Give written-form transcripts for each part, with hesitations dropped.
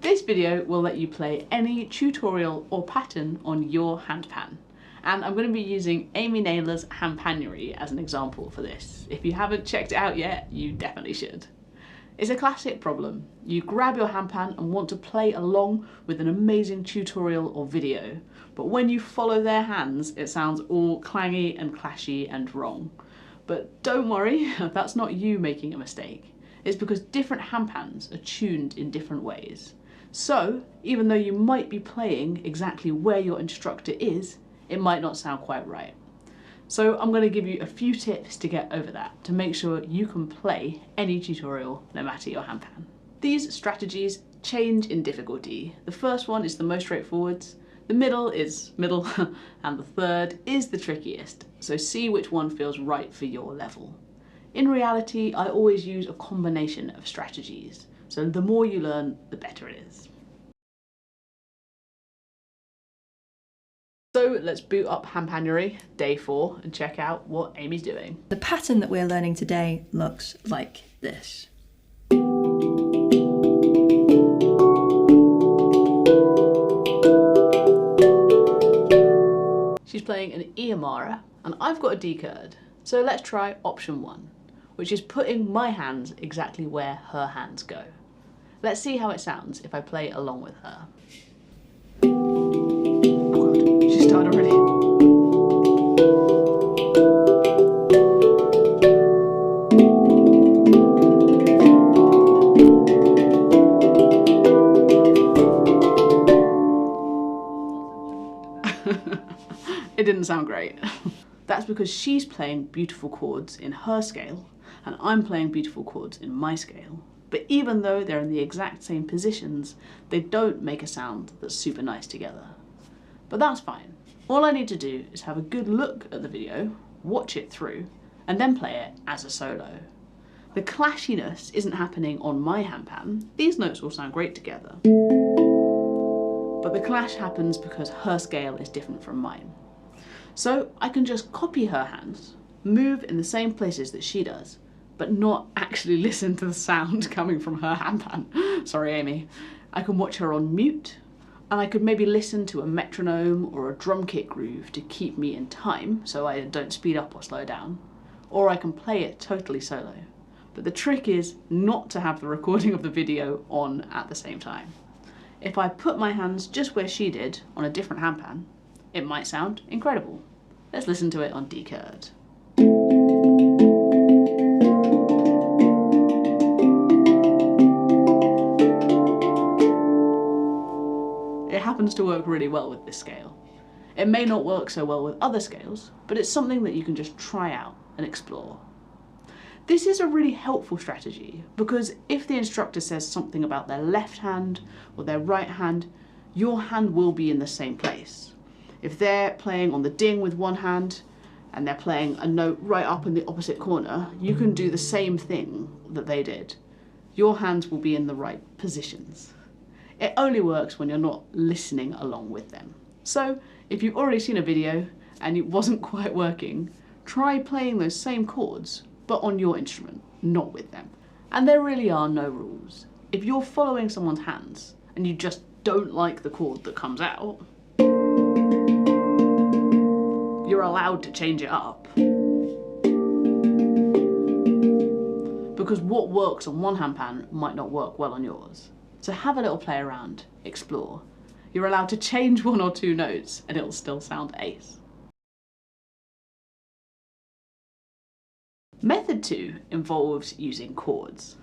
This video will let you play any tutorial or pattern on your handpan. And I'm going to be using Amy Naylor's Handpanuary as an example for this. If you haven't checked it out yet, you definitely should. It's a classic problem. You grab your handpan and want to play along with an amazing tutorial or video, but when you follow their hands, it sounds all clangy and clashy and wrong. But don't worry, that's not you making a mistake. It's because different handpans are tuned in different ways. So, even though you might be playing exactly where your instructor is, it might not sound quite right. So I'm going to give you a few tips to get over that, to make sure you can play any tutorial no matter your handpan. These strategies change in difficulty. The first one is the most straightforward, the middle is middle, and the third is the trickiest, so see which one feels right for your level. In reality, I always use a combination of strategies, so the more you learn, the better it is. So let's boot up Handpanuary, day 4, and check out what Amy's doing. The pattern that we're learning today looks like this. She's playing an E Amara, and I've got a D Kurd. So let's try option 1, which is putting my hands exactly where her hands go. Let's see how it sounds if I play along with her. Oh god, she started already. It didn't sound great. That's because she's playing beautiful chords in her scale and I'm playing beautiful chords in my scale. But even though they're in the exact same positions, they don't make a sound that's super nice together. But that's fine. All I need to do is have a good look at the video, watch it through, and then play it as a solo. The clashiness isn't happening on my handpan. These notes all sound great together. But the clash happens because her scale is different from mine. So I can just copy her hands, move in the same places that she does, but not actually listen to the sound coming from her handpan. Sorry, Amy. I can watch her on mute, and I could maybe listen to a metronome or a drum kit groove to keep me in time so I don't speed up or slow down, or I can play it totally solo. But the trick is not to have the recording of the video on at the same time. If I put my hands just where she did on a different handpan, it might sound incredible. Let's listen to it on D Kurd. It happens to work really well with this scale. It may not work so well with other scales, but it's something that you can just try out and explore. This is a really helpful strategy because if the instructor says something about their left hand or their right hand, your hand will be in the same place. If they're playing on the ding with one hand and they're playing a note right up in the opposite corner, you can do the same thing that they did. Your hands will be in the right positions. It only works when you're not listening along with them. So if you've already seen a video and it wasn't quite working, try playing those same chords, but on your instrument, not with them. And there really are no rules. If you're following someone's hands and you just don't like the chord that comes out, you're allowed to change it up. Because what works on one handpan might not work well on yours. So have a little play around, explore. You're allowed to change 1 or 2 notes and it'll still sound ace. Method 2 involves using chords.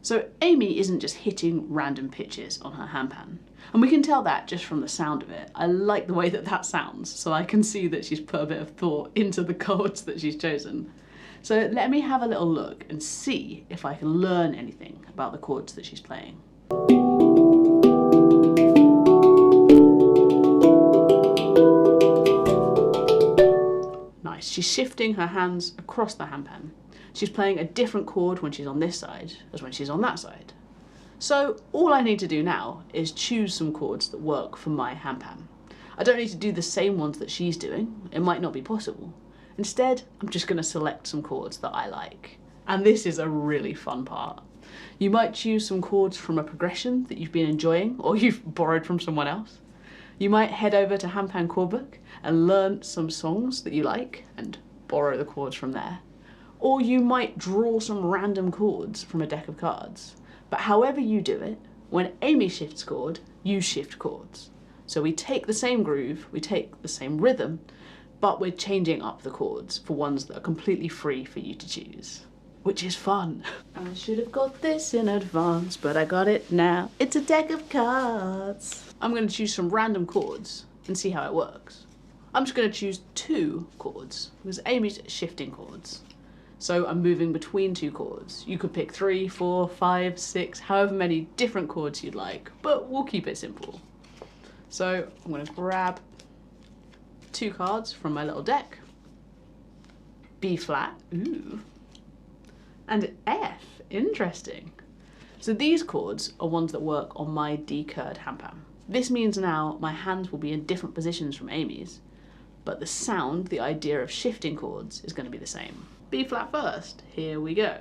So Amy isn't just hitting random pitches on her handpan. And we can tell that just from the sound of it. I like the way that that sounds, so I can see that she's put a bit of thought into the chords that she's chosen. So let me have a little look and see if I can learn anything about the chords that she's playing. Nice, she's shifting her hands across the handpan. She's playing a different chord when she's on this side as when she's on that side. So all I need to do now is choose some chords that work for my handpan. I don't need to do the same ones that she's doing. It might not be possible. Instead, I'm just going to select some chords that I like. And this is a really fun part. You might choose some chords from a progression that you've been enjoying or you've borrowed from someone else. You might head over to Handpan chord book and learn some songs that you like and borrow the chords from there. Or you might draw some random chords from a deck of cards. But however you do it, when Amy shifts chord, you shift chords. So we take the same groove, we take the same rhythm, but we're changing up the chords for ones that are completely free for you to choose. Which is fun. I should have got this in advance, but I got it now. It's a deck of cards. I'm going to choose some random chords and see how it works. I'm just going to choose 2 chords because Amy's shifting chords. So I'm moving between 2 chords. You could pick 3, 4, 5, 6, however many different chords you'd like, but we'll keep it simple. So I'm going to grab 2 cards from my little deck. B flat, ooh. And F, interesting. So these chords are ones that work on my D Kurd handpan. This means now my hands will be in different positions from Amy's, but the sound, the idea of shifting chords, is going to be the same. B flat first, here we go.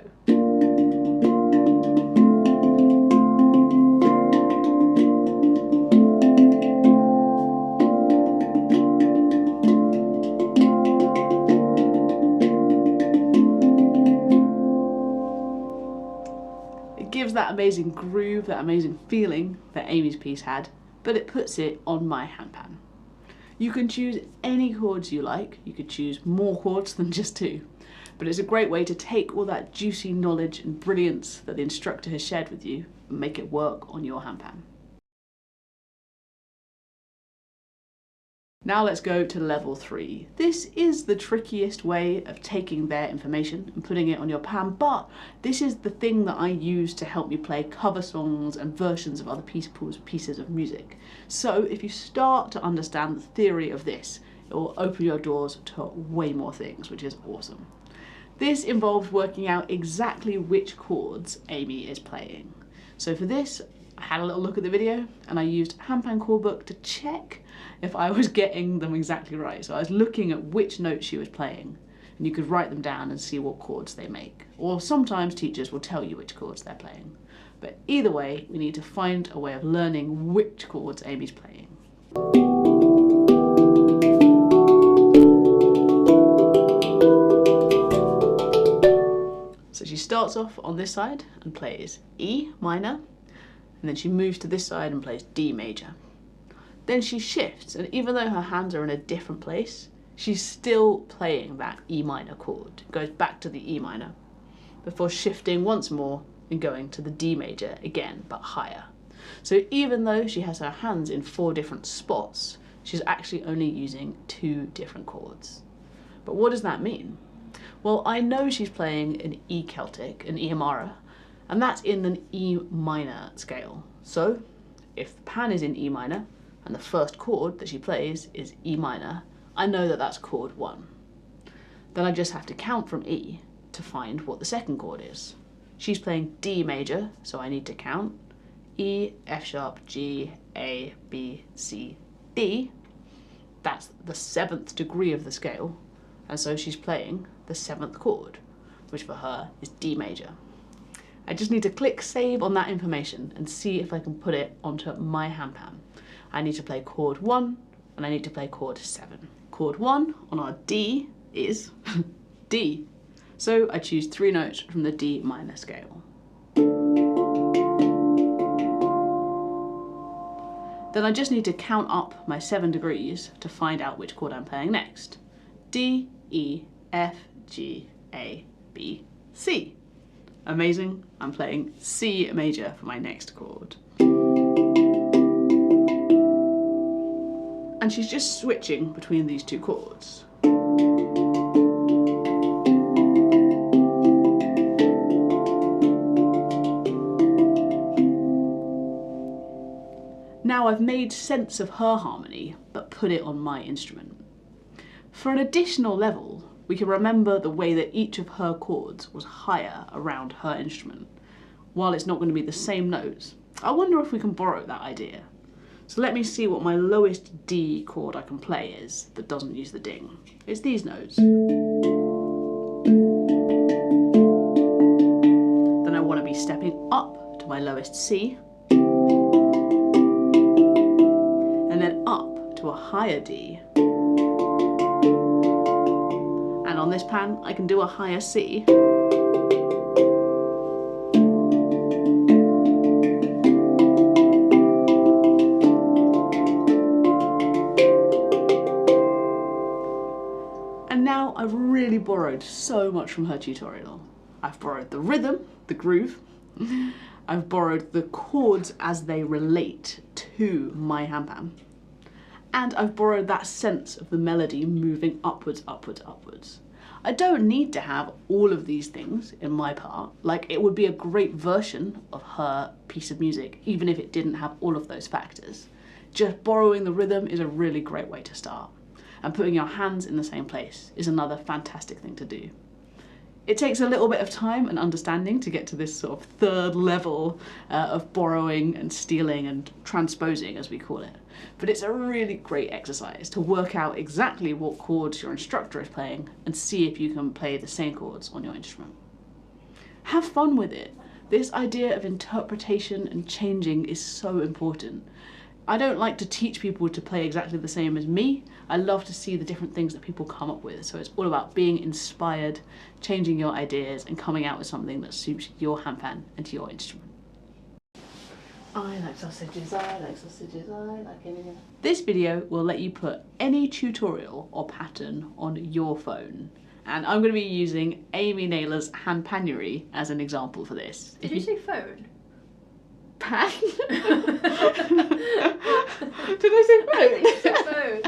Gives that amazing groove, that amazing feeling that Amy's piece had, but it puts it on my handpan. You can choose any chords you like. You could choose more chords than just 2, but it's a great way to take all that juicy knowledge and brilliance that the instructor has shared with you and make it work on your handpan. Now let's go to level 3. This is the trickiest way of taking their information and putting it on your pan, but this is the thing that I use to help me play cover songs and versions of other people's pieces of music. So if you start to understand the theory of this, it will open your doors to way more things, which is awesome. This involves working out exactly which chords Amy is playing. So for this, I had a little look at the video and I used Handpan chord book to check if I was getting them exactly right. So I was looking at which notes she was playing and you could write them down and see what chords they make. Or sometimes teachers will tell you which chords they're playing. But either way, we need to find a way of learning which chords Amy's playing. So she starts off on this side and plays E minor, and then she moves to this side and plays D major. Then she shifts, and even though her hands are in a different place, she's still playing that E minor chord. It goes back to the E minor, before shifting once more and going to the D major again, but higher. So even though she has her hands in 4 different spots, she's actually only using 2 different chords. But what does that mean? Well, I know she's playing an E Celtic, an E Amara, and that's in an E minor scale. So if the pan is in E minor and the first chord that she plays is E minor, I know that that's chord 1. Then I just have to count from E to find what the second chord is. She's playing D major, so I need to count E, F sharp, G, A, B, C, D. That's the 7th degree of the scale, and so she's playing the 7th chord, which for her is D major. I just need to click save on that information and see if I can put it onto my handpan. I need to play chord 1 and I need to play chord 7. Chord 1 on our D is D. So I choose 3 notes from the D minor scale. Then I just need to count up my 7 degrees to find out which chord I'm playing next. D, E, F, G, A, B, C. Amazing, I'm playing C major for my next chord. And she's just switching between these 2 chords. Now I've made sense of her harmony, but put it on my instrument. For an additional level, we can remember the way that each of her chords was higher around her instrument. While it's not going to be the same notes, I wonder if we can borrow that idea. So let me see what my lowest D chord I can play is that doesn't use the ding. It's these notes. Then I want to be stepping up to my lowest C, and then up to a higher D. And on this pan, I can do a higher C. And now I've really borrowed so much from her tutorial. I've borrowed the rhythm, the groove. I've borrowed the chords as they relate to my handpan. And I've borrowed that sense of the melody moving upwards, upwards, upwards. I don't need to have all of these things in my part. Like, it would be a great version of her piece of music, even if it didn't have all of those factors. Just borrowing the rhythm is a really great way to start. And putting your hands in the same place is another fantastic thing to do. It takes a little bit of time and understanding to get to this sort of third level of borrowing and stealing and transposing, as we call it. But it's a really great exercise to work out exactly what chords your instructor is playing and see if you can play the same chords on your instrument. Have fun with it. This idea of interpretation and changing is so important. I don't like to teach people to play exactly the same as me. I love to see the different things that people come up with. So it's all about being inspired, changing your ideas, and coming out with something that suits your handpan and your instrument. I like sausages, I like sausages, I like anything. This video will let you put any tutorial or pattern on your phone. And I'm going to be using Amy Naylor's Handpanuary as an example for this. Did you say phone? Pan? Did I say phone? I think you said phone.